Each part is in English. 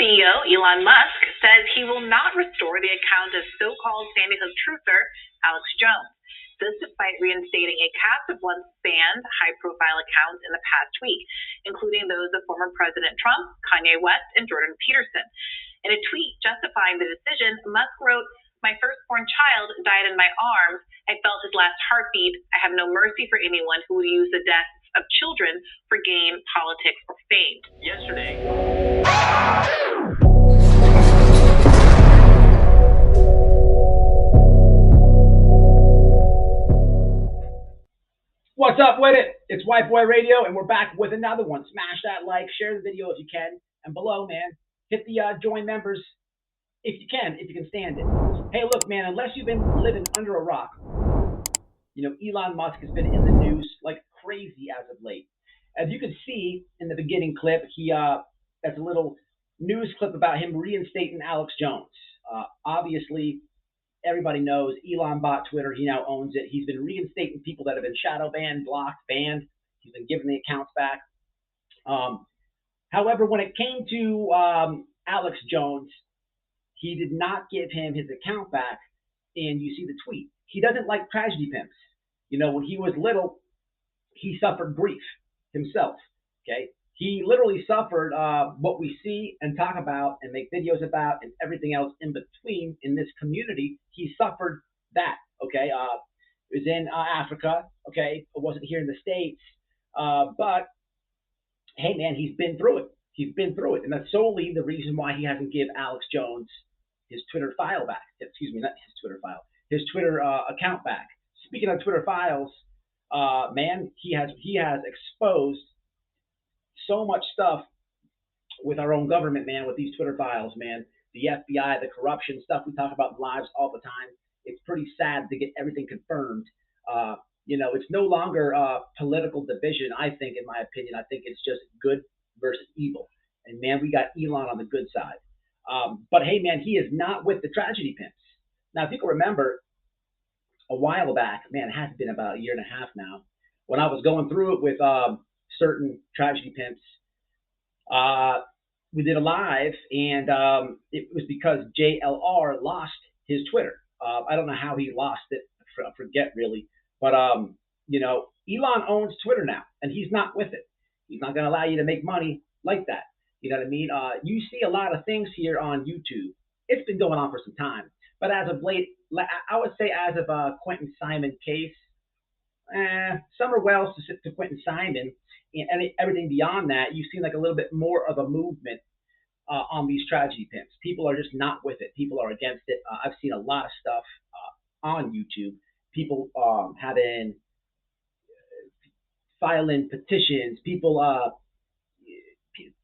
CEO Elon Musk says he will not restore the account of so-called Sandy Hook truther Alex Jones. This despite reinstating a cast of once banned high-profile accounts in the past week, including those of former President Trump, Kanye West, and Jordan Peterson. In a tweet justifying the decision, Musk wrote, "My firstborn child died in my arms. I felt his last heartbeat. I have no mercy for anyone who would use the deaths of children for gain, politics, or fame." Yesterday. What's up with it? It's White Boy Radio, and we're back with another one. Smash that like, share the video if you can, and below, man, hit the join members if you can stand it. Hey, look, man, unless you've been living under a rock, you know, Elon Musk has been in the news like crazy as of late. As you can see in the beginning clip, that's a little news clip about him reinstating Alex Jones. Obviously, everybody knows Elon bought Twitter. He now owns it. He's been reinstating people that have been shadow banned, blocked, banned. He's been giving the accounts back. However, when it came to Alex Jones, he did not give him his account back. And you see the tweet. He doesn't like tragedy pimps. You know, when he was little, he suffered grief himself. Okay, he literally suffered what we see and talk about and make videos about and everything else in between in this community. He suffered that. Okay, it was in Africa. Okay, it wasn't here in the States. But hey, man, he's been through it. He's been through it, and that's solely the reason why he hasn't given Alex Jones his Twitter file back. Excuse me, not his Twitter file, his Twitter account back. Speaking of Twitter files, man, he has exposed so much stuff with our own government, man, with these Twitter files, man. The FBI, the corruption stuff we talk about in lives all the time. It's pretty sad to get everything confirmed. You know, it's no longer political division, I think, in my opinion. I think it's just good versus evil. And, man, we got Elon on the good side. But, hey, man, he is not with the tragedy pimps. Now, if you can remember, a while back, man, it has been about a year and a half now, when I was going through it with certain tragedy pimps, we did a live, and it was because JLR lost his Twitter. I don't know how he lost it. I forget, really. But, you know, Elon owns Twitter now, and he's not with it. He's not going to allow you to make money like that. You know what I mean? You see a lot of things here on YouTube. It's been going on for some time. But as of late, I would say as of Quentin Simon case, some are well to Quentin Simon, and everything beyond that, you've seen like a little bit more of a movement on these tragedy pimps. People are just not with it. People are against it. I've seen a lot of stuff on YouTube. People having filing petitions. People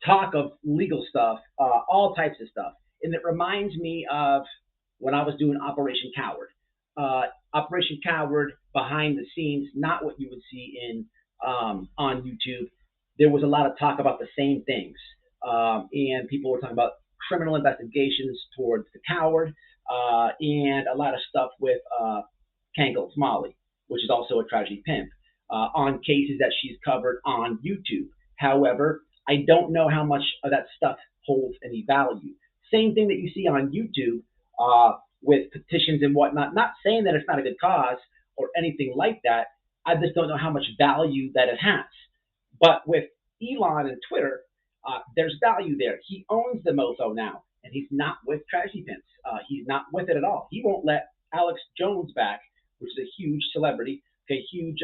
talk of legal stuff, all types of stuff. And it reminds me of when I was doing Operation Coward. Operation Coward, behind the scenes, not what you would see in on YouTube. There was a lot of talk about the same things. And people were talking about criminal investigations towards the Coward, and a lot of stuff with Kangle Molly, which is also a tragedy pimp, on cases that she's covered on YouTube. However, I don't know how much of that stuff holds any value. Same thing that you see on YouTube with petitions and whatnot. Not saying that it's not a good cause or anything like that. I just don't know how much value that it has. But with Elon and Twitter, there's value there. He owns the mofo now, and he's not with tragedy pimps. He's not with it at all. He won't let Alex Jones back, which is a huge celebrity, a huge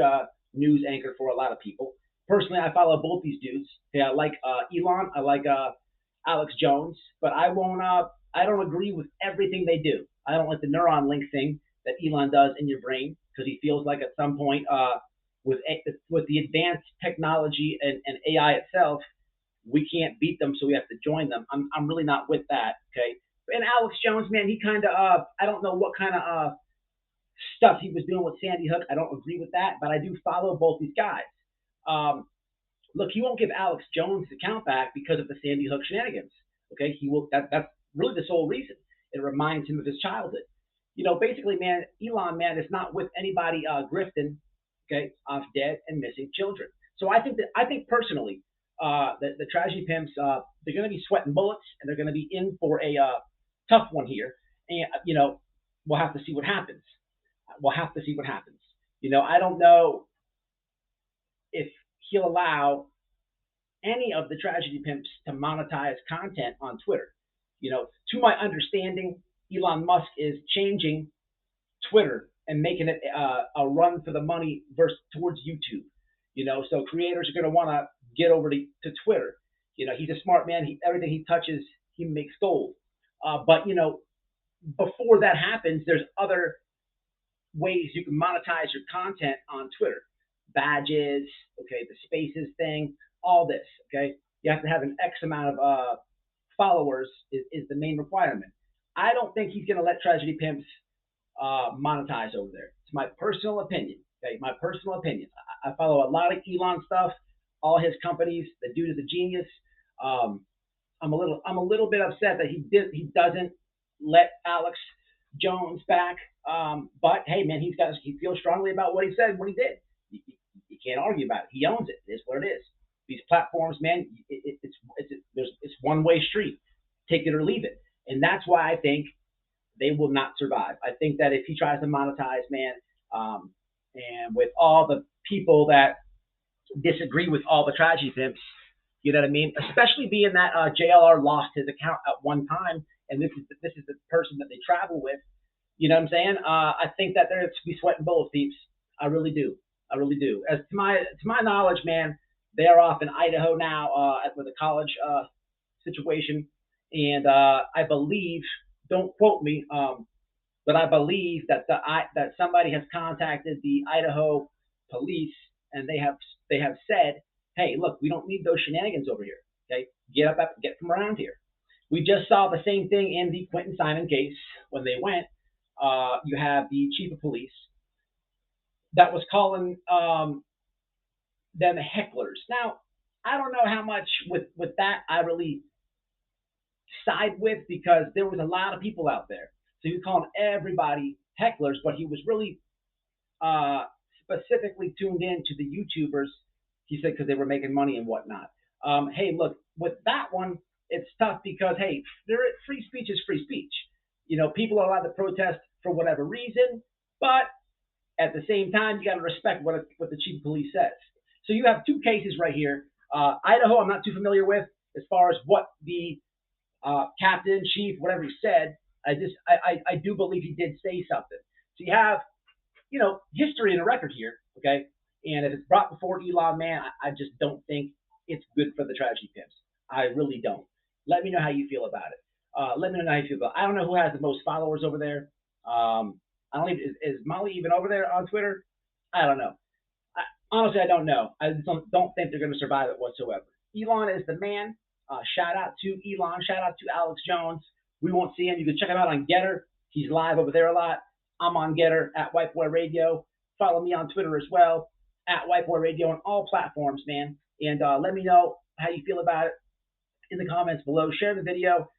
news anchor for a lot of people. Personally, I follow both these dudes. Okay, I like Elon. I like Alex Jones, but I won't. I don't agree with everything they do. I don't like the neuron link thing that Elon does in your brain, because he feels like at some point, with the advanced technology and AI itself, we can't beat them, so we have to join them. I'm really not with that. Okay, and Alex Jones, man, he kind of I don't know what kind of stuff he was doing with Sandy Hook. I don't agree with that, but I do follow both these guys. Look, he won't give Alex Jones his account back because of the Sandy Hook shenanigans. Okay, he will. That's really the sole reason. It reminds him of his childhood. You know, basically, man, Elon, man, is not with anybody grifting, okay, off dead and missing children. So I think personally, the tragedy pimps, they're going to be sweating bullets, and they're going to be in for a tough one here. And we'll have to see what happens. We'll have to see what happens. I don't know if he'll allow any of the tragedy pimps to monetize content on Twitter. To my understanding, Elon Musk is changing Twitter and making it a run for the money towards YouTube. So creators are going to want to get over to Twitter. He's a smart man. Everything he touches, he makes gold. But before that happens, there's other ways you can monetize your content on Twitter. Badges, okay, the spaces thing, all this, okay. You have to have an X amount of followers is the main requirement. I don't think he's going to let tragedy pimps monetize over there. It's my personal opinion. Okay, my personal opinion. I follow a lot of Elon stuff, all his companies. The dude is a genius. I'm a little bit upset that he doesn't let Alex Jones back. But hey, man, he feels strongly about what he said, what he did. You can't argue about it. He owns it. It's what it is. These platforms, man, it's one-way street. Take it or leave it. And that's why I think they will not survive. I think that if he tries to monetize, man, and with all the people that disagree with all the tragedy pimps, you know what I mean? Especially being that JLR lost his account at one time, and this is the person that they travel with. You know what I'm saying? I think that they're to be sweating bullets, peeps. I really do. I really do. As to my knowledge, man, they are off in Idaho now with a college situation, and I believe, don't quote me, but I believe that that somebody has contacted the Idaho police, and they have said, hey, look, we don't need those shenanigans over here. Okay, get from around here. We just saw the same thing in the Quentin Simon case when they went. You have the chief of police that was calling them hecklers. Now, I don't know how much with that I really side with, because there was a lot of people out there. So he was calling everybody hecklers, but he was really specifically tuned in to the YouTubers, he said, because they were making money and whatnot. Hey, look, with that one, it's tough because, hey, free speech is free speech. People are allowed to protest for whatever reason, but at the same time, you got to respect what the chief of police says. So you have two cases right here. Idaho, I'm not too familiar with as far as what the captain, chief, whatever he said. I do believe he did say something. So you have, history and a record here, okay? And if it's brought before Elon, man, I just don't think it's good for the tragedy pimps. I really don't. Let me know how you feel about it. Let me know how you feel about it. I don't know who has the most followers over there. I don't even, is Molly even over there on Twitter? I don't know. Honestly, I don't know. I just don't think they're going to survive it whatsoever. Elon is the man. Shout out to Elon. Shout out to Alex Jones. We won't see him. You can check him out on Gettr. He's live over there a lot. I'm on Gettr at Whiteboy Radio. Follow me on Twitter as well at Whiteboy Radio on all platforms, man. And let me know how you feel about it in the comments below. Share the video.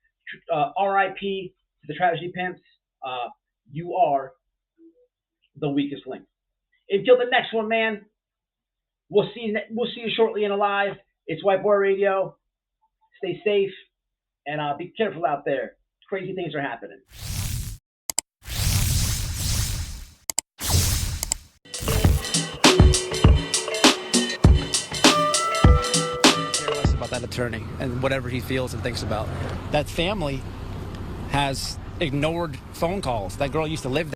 RIP to the tragedy pimps. You are the weakest link. Until the next one, man. We'll see you shortly in a live. It's Whiteboy Radio. Stay safe and be careful out there. Crazy things are happening. Care less about that attorney and whatever he feels and thinks about. That family has ignored phone calls. That girl used to live there.